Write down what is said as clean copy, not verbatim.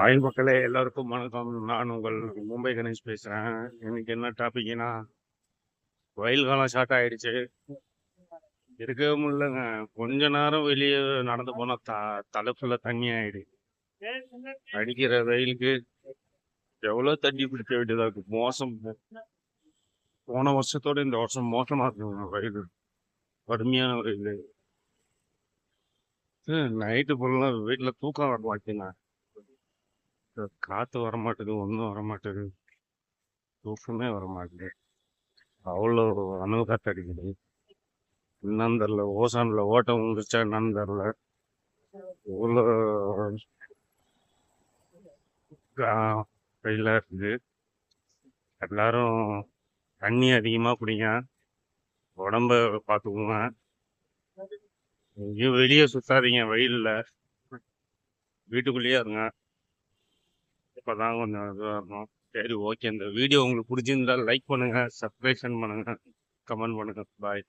ஆயுள் மக்களே எல்லாருக்கும் வணக்கம். நான் உங்கள் மும்பை கணேஷ் பேசுறேன். இன்னைக்கு என்ன டாபிக்னா, வெயில் காலம் ஸ்டார்ட் ஆயிடுச்சு. இருக்கவே முடியலங்க. கொஞ்ச நேரம் வெளியே நடந்து போனா தலை ஃபுல்லா தண்ணி ஆயிடுது. அடிக்கிற வெயிலுக்கு எவ்வளவு தண்ணி பிடிக்க வேண்டியதா இருக்கு. போன வருஷத்தோட இந்த வருஷம் மோசமா இருக்குங்க. வெயில் கடுமையான வெயில். நைட்டு ஃபுல்லா வீட்டுல தூக்கம் வர மாட்டேங்க. காத்து வர மாட்டேது, ஒன்றும் வர மாட்டேது, தூக்கமே வர மாட்டேது. அவ்வளோ அணு காத்து அடிக்குது. என்னன்னு தெரில, ஓசான்ல ஓட்டம் வந்துருச்சா என்னன்னு தெரில. இவ்வளோ வெயிலாக இருக்குது. எல்லாரும் தண்ணி அதிகமாக குடிங்க, உடம்ப பார்த்துக்குங்க. எங்கேயும் வெளியே சுத்தாதீங்க வெயிலில், வீட்டுக்குள்ளேயே இருங்க. இப்போதான் கொஞ்சம் இதுவாக இருக்கும். சரி, ஓகே. இந்த வீடியோ உங்களுக்கு பிடிச்சிருந்தா லைக் பண்ணுங்க, சப்ஸ்கிரைப் பண்ணுங்க, கமெண்ட் பண்ணுங்க. பாய்.